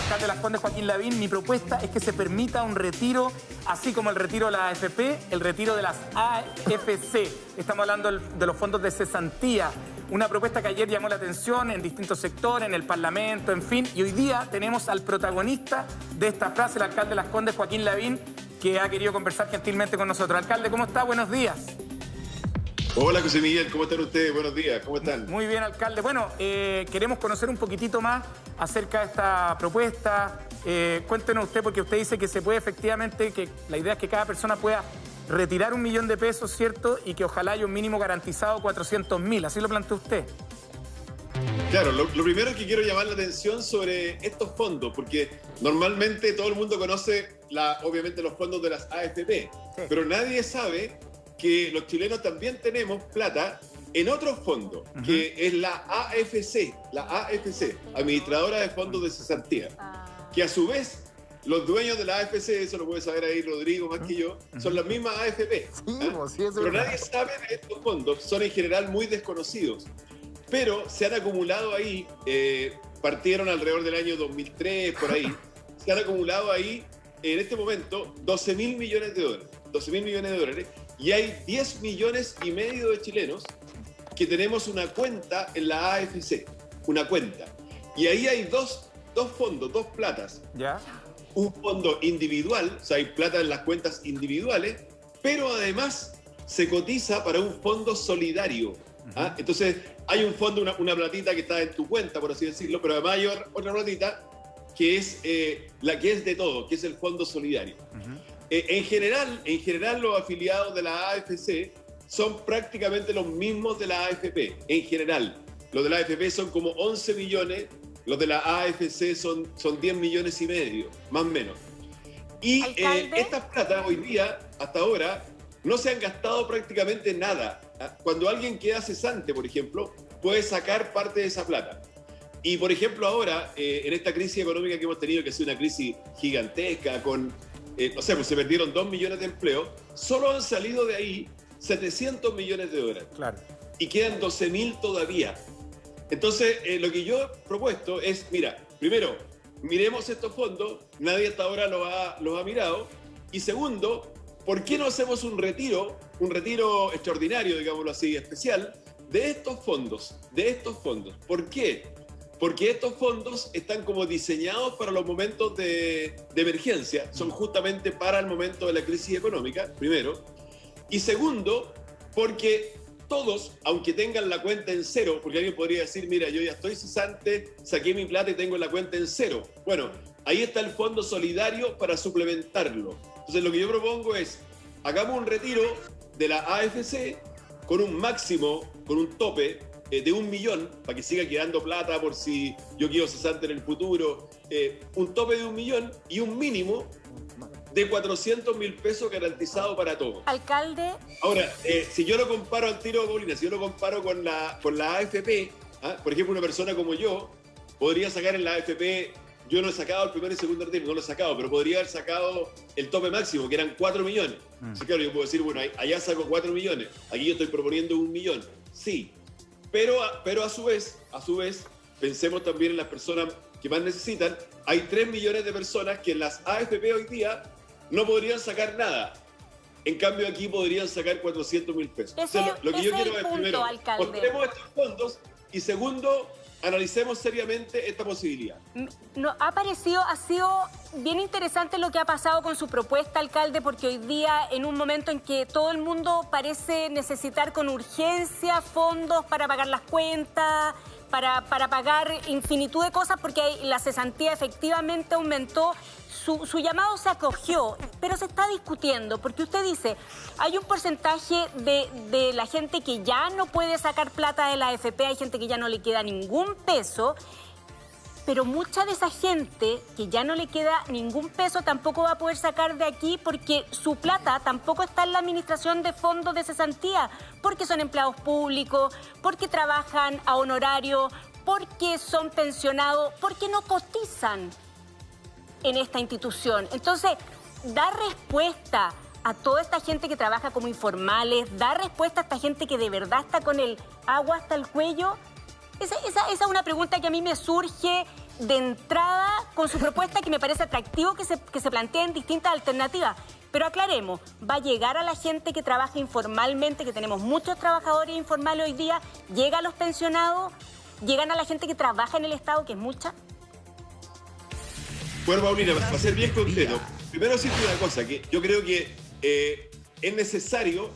alcalde de Las Condes, Joaquín Lavín. Mi propuesta es que se permita un retiro, así como el retiro de la AFP, el retiro de las AFC. Estamos hablando de los fondos de cesantía. Una propuesta que ayer llamó la atención en distintos sectores, en el Parlamento, en fin. Y hoy día tenemos al protagonista de esta frase, el alcalde de Las Condes, Joaquín Lavín, que ha querido conversar gentilmente con nosotros. Alcalde, ¿cómo está? Buenos días. Hola, José Miguel, ¿cómo están ustedes? Buenos días, ¿cómo están? Muy bien, alcalde. Bueno, queremos conocer un poquitito más acerca de esta propuesta. Cuéntenos usted, porque usted dice que se puede efectivamente, que la idea es que cada persona pueda retirar 1 millón de pesos, ¿cierto? Y que ojalá haya un mínimo garantizado 400.000. ¿Así lo plantea usted? Claro, lo primero es que quiero llamar la atención sobre estos fondos, porque normalmente todo el mundo conoce, obviamente, los fondos de las AFP, sí, pero nadie sabe que los chilenos también tenemos plata en otros fondos, que es la AFC, Administradora de Fondos de Cesantía, que a su vez los dueños de la AFC, eso lo puede saber ahí Rodrigo más que yo, son las mismas AFP. Pero nadie sabe de estos fondos, son en general muy desconocidos, pero se han acumulado ahí, partieron alrededor del año 2003, por ahí, se han acumulado ahí en este momento 12.000 millones de dólares, 12.000 millones de dólares, y hay 10 millones y medio de chilenos que tenemos una cuenta en la AFC, una cuenta. Y ahí hay dos fondos, dos platas. ¿Ya? Un fondo individual, o sea, hay plata en las cuentas individuales, pero además se cotiza para un fondo solidario. ¿Ah? Entonces, hay un fondo, una platita que está en tu cuenta, por así decirlo, pero además hay otra platita que es la que es de todo, que es el fondo solidario. En general, los afiliados de la AFC son prácticamente los mismos de la AFP. En general, los de la AFP son como 11 millones, los de la AFC son 10 millones y medio, más o menos. Y estas platas hoy día, hasta ahora, no se han gastado prácticamente nada. Cuando alguien queda cesante, por ejemplo, puede sacar parte de esa plata. Y, por ejemplo, ahora, en esta crisis económica que hemos tenido, que ha sido una crisis gigantesca, pues se perdieron 2 millones de empleos, solo han salido de ahí 700 millones de dólares. Claro. Y quedan 12.000 todavía. Entonces, lo que yo he propuesto es, mira, primero, miremos estos fondos, nadie hasta ahora los ha mirado, y segundo, ¿por qué no hacemos un retiro extraordinario, digámoslo así, especial, de estos fondos? ¿Por qué? Porque estos fondos están como diseñados para los momentos de emergencia, son justamente para el momento de la crisis económica, primero. Y segundo, porque todos, aunque tengan la cuenta en cero, porque alguien podría decir, mira, yo ya estoy cesante, saqué mi plata y tengo la cuenta en cero. Bueno, ahí está el fondo solidario para suplementarlo. Entonces lo que yo propongo es, hagamos un retiro de la AFC con un máximo, con un tope, de 1 millón, para que siga quedando plata por si yo quiero cesante en el futuro, un tope de 1 millón y un mínimo de 400.000 pesos garantizado para todos. Alcalde. Ahora, si yo lo comparo al tiro, Paulina, si yo lo comparo con la AFP, por ejemplo, una persona como yo podría sacar en la AFP, yo no he sacado el primer y segundo retiro, no lo he sacado, pero podría haber sacado el tope máximo, que eran 4 millones. Así que claro, yo puedo decir, bueno, allá saco 4 millones, aquí yo estoy proponiendo 1 millón. Sí. Pero a su vez, pensemos también en las personas que más necesitan. Hay 3 millones de personas que en las AFP hoy día no podrían sacar nada. En cambio, aquí podrían sacar 400.000 pesos. Lo que yo quiero es, primero, mostremos estos fondos y segundo, analicemos seriamente esta posibilidad. Ha sido bien interesante lo que ha pasado con su propuesta, alcalde, porque hoy día, en un momento en que todo el mundo parece necesitar con urgencia fondos para pagar las cuentas, para pagar infinitud de cosas, porque la cesantía efectivamente aumentó, su llamado se acogió, pero se está discutiendo, porque usted dice, hay un porcentaje de la gente que ya no puede sacar plata de la AFP, hay gente que ya no le queda ningún peso, pero mucha de esa gente que ya no le queda ningún peso tampoco va a poder sacar de aquí porque su plata tampoco está en la administración de fondos de cesantía, porque son empleados públicos, porque trabajan a honorario, porque son pensionados, porque no cotizan en esta institución. Entonces, dar respuesta a toda esta gente que trabaja como informales, dar respuesta a esta gente que de verdad está con el agua hasta el cuello, esa es una pregunta que a mí me surge de entrada con su propuesta, que me parece atractivo que se planteen distintas alternativas. Pero aclaremos, ¿va a llegar a la gente que trabaja informalmente, que tenemos muchos trabajadores informales hoy día? ¿Llega a los pensionados? ¿Llegan a la gente que trabaja en el Estado, que es mucha? Bueno, Paulina, para ser bien concreto, primero decirte una cosa, que yo creo que es necesario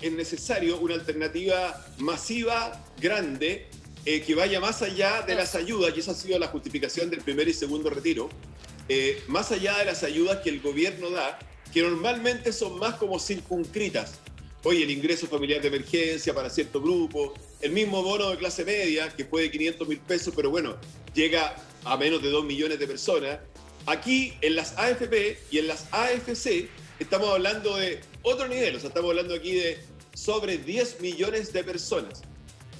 una alternativa masiva, grande, que vaya más allá de las ayudas, y esa ha sido la justificación del primer y segundo retiro, más allá de las ayudas que el gobierno da, que normalmente son más como circunscritas. Oye, el ingreso familiar de emergencia para ciertos grupos, el mismo bono de clase media, que fue de 500.000 pesos, pero bueno, llega a menos de 2 millones de personas. Aquí, en las AFP y en las AFC, estamos hablando de otro nivel, o sea, estamos hablando aquí de sobre 10 millones de personas.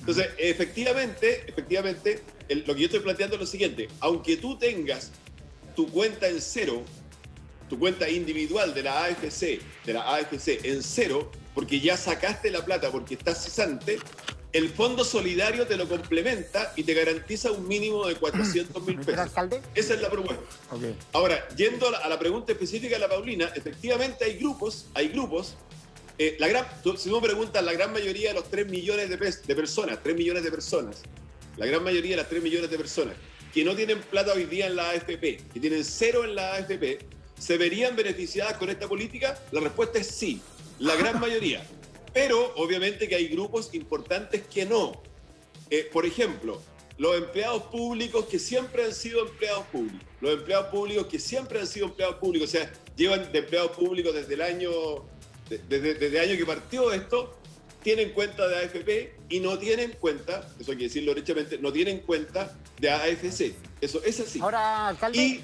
Entonces, efectivamente, lo que yo estoy planteando es lo siguiente: aunque tú tengas tu cuenta en cero, tu cuenta individual de la AFC en cero, porque ya sacaste la plata, porque estás cesante, el Fondo Solidario te lo complementa y te garantiza un mínimo de 400.000 pesos. ¿Alcalde? Esa es la propuesta. Okay. Ahora, yendo a la pregunta específica de la Paulina, efectivamente hay grupos, si tú me preguntas, la gran mayoría de los 3 millones de personas, la gran mayoría de las 3 millones de personas que no tienen plata hoy día en la AFP, que tienen cero en la AFP, ¿se verían beneficiadas con esta política? La respuesta es sí, la gran mayoría. Pero obviamente que hay grupos importantes que no. Por ejemplo, los empleados públicos que siempre han sido empleados públicos. Los empleados públicos que siempre han sido empleados públicos. O sea, llevan de empleados públicos desde el año que partió esto, tienen cuenta de AFP y no tienen cuenta, eso hay que decirlo derechamente, no tienen cuenta de AFC. Eso es así. Ahora, alcalde. Y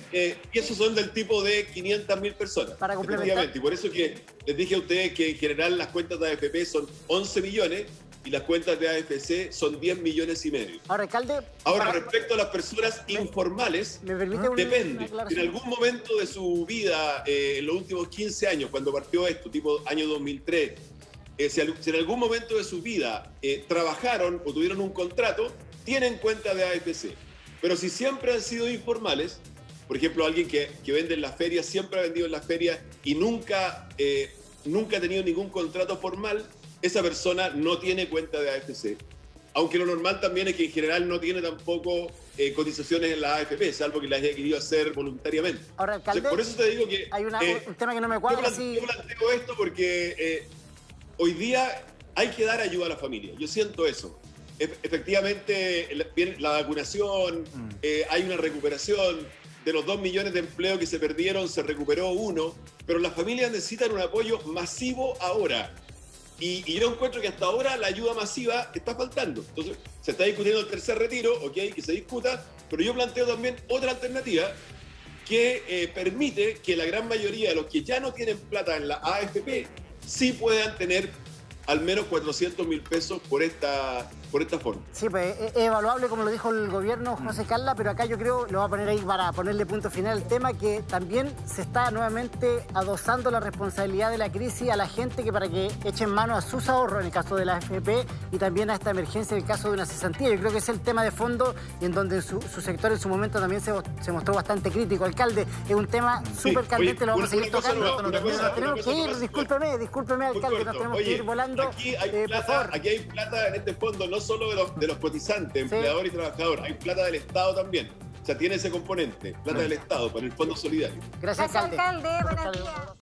esos son del tipo de 500.000 personas. Para complementar. Y por eso que les dije a ustedes que en general las cuentas de AFP son 11 millones y las cuentas de AFC son 10 millones y medio. Ahora, alcalde. Ahora, respecto a las personas informales, depende. En algún momento de su vida, en los últimos 15 años, cuando partió esto, tipo año 2003, si en algún momento de su vida trabajaron o tuvieron un contrato, tienen cuenta de AFC. Pero si siempre han sido informales, por ejemplo, alguien que vende en las ferias, siempre ha vendido en las ferias y nunca ha tenido ningún contrato formal, esa persona no tiene cuenta de AFC. Aunque lo normal también es que en general no tiene tampoco cotizaciones en la AFP, salvo que las haya querido hacer voluntariamente. Ahora, alcalde, por eso te digo que hay un tema que no me cuadra. Yo planteo esto porque hoy día hay que dar ayuda a la familia. Yo siento eso. Efectivamente, la vacunación, hay una recuperación. De los 2 millones de empleos que se perdieron, se recuperó 1, pero las familias necesitan un apoyo masivo ahora. Y yo encuentro que hasta ahora la ayuda masiva está faltando. Entonces, se está discutiendo el tercer retiro, ok, que se discuta, pero yo planteo también otra alternativa que permite que la gran mayoría de los que ya no tienen plata en la AFP sí puedan tener al menos 400.000 pesos por esta forma. Sí, pues es evaluable, como lo dijo el gobierno, José Carla, pero acá yo creo, lo voy a poner ahí para ponerle punto final al tema, que también se está nuevamente adosando la responsabilidad de la crisis a la gente que para que echen mano a sus ahorros, en el caso de la AFP, y también a esta emergencia en el caso de una cesantía. Yo creo que es el tema de fondo y en donde su sector en su momento también se mostró bastante crítico. Alcalde, es un tema súper candente, lo vamos a seguir tocando. Tenemos que ir, discúlpeme, alcalde, nos tenemos que ir volando. Aquí hay plata en este fondo, no solo de los cotizantes, empleador y trabajador, hay plata del Estado también. O sea, tiene ese componente, plata del Estado para el Fondo Solidario. Gracias, alcalde. Buenos días.